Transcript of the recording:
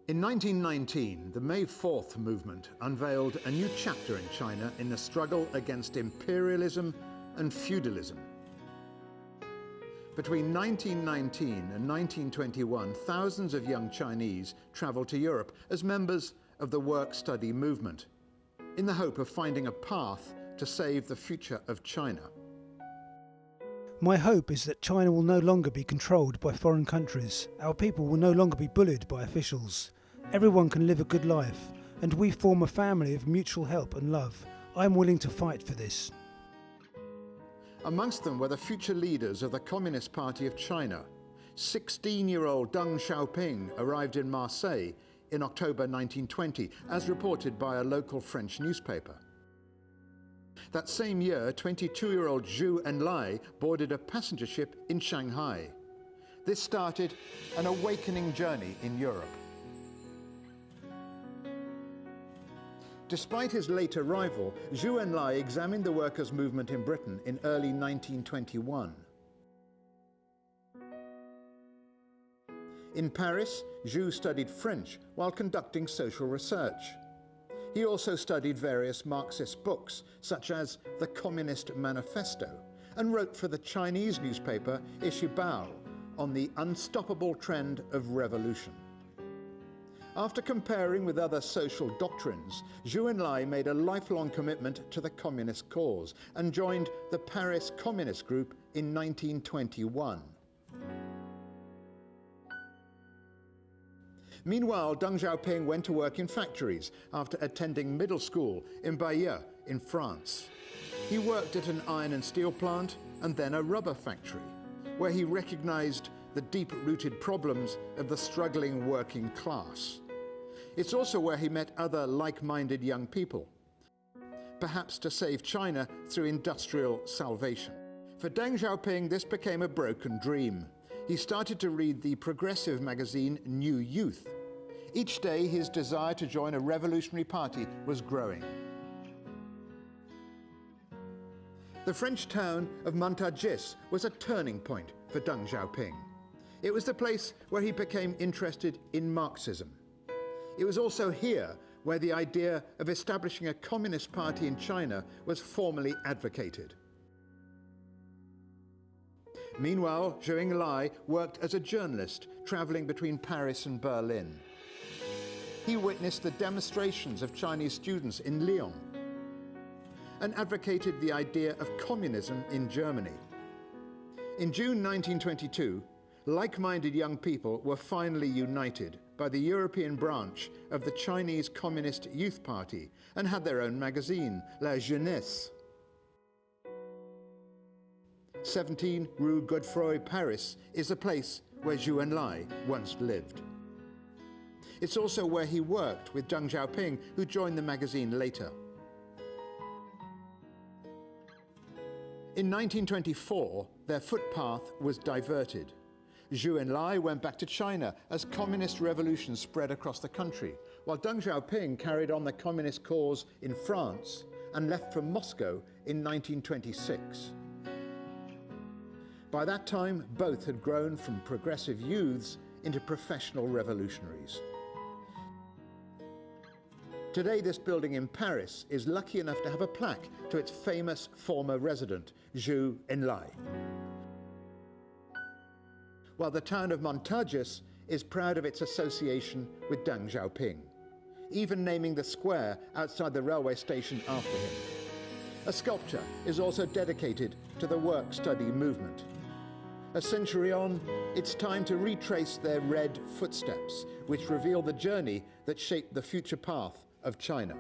In 1919, the May 4th movement unveiled a new chapter in China in the struggle against imperialism and feudalism. Between 1919 and 1921, thousands of young Chinese traveled to Europe as members of the work-study movement, in the hope of finding a path to save the future of China. My hope is that China will no longer be controlled by foreign countries. Our people will no longer be bullied by officials. Everyone can live a good life, and we form a family of mutual help and love. I'm willing to fight for this. Amongst them were the future leaders of the Communist Party of China. 16-year-old Deng Xiaoping arrived in Marseille in October 1920, as reported by a local French newspaper. That same year, 22-year-old Zhou Enlai boarded a passenger ship in Shanghai. This started an awakening journey in Europe. Despite his late arrival, Zhou Enlai examined the workers' movement in Britain in early 1921. In Paris, Zhou studied French while conducting social research. He also studied various Marxist books, such as the Communist Manifesto, and wrote for the Chinese newspaper Ishibao on the unstoppable trend of revolution. After comparing with other social doctrines, Zhou Enlai made a lifelong commitment to the communist cause and joined the Paris Communist Group in 1921. Meanwhile, Deng Xiaoping went to work in factories after attending middle school in Bayeux in France. He worked at an iron and steel plant and then a rubber factory, where he recognized the deep-rooted problems of the struggling working class. It's also where he met other like-minded young people, perhaps to save China through industrial salvation. For Deng Xiaoping, this became a broken dream. He started to read the progressive magazine New Youth. Each day, his desire to join a revolutionary party was growing. The French town of Montargis was a turning point for Deng Xiaoping. It was the place where he became interested in Marxism. It was also here where the idea of establishing a communist party in China was formally advocated. Meanwhile, Zhou Enlai worked as a journalist, traveling between Paris and Berlin. He witnessed the demonstrations of Chinese students in Lyon and advocated the idea of communism in Germany. In June 1922, like-minded young people were finally united by the European branch of the Chinese Communist Youth Party and had their own magazine, La Jeunesse. 17 Rue Godefroy, Paris, is a place where Zhou Enlai once lived. It's also where he worked with Deng Xiaoping, who joined the magazine later. In 1924, their footpath was diverted. Zhou Enlai went back to China as communist revolutions spread across the country, while Deng Xiaoping carried on the communist cause in France and left for Moscow in 1926. By that time, both had grown from progressive youths into professional revolutionaries. Today, this building in Paris is lucky enough to have a plaque to its famous former resident, Zhou Enlai. While the town of Montargis is proud of its association with Deng Xiaoping, even naming the square outside the railway station after him. A sculpture is also dedicated to the work-study movement. A century on, it's time to retrace their red footsteps, which reveal the journey that shaped the future path of China.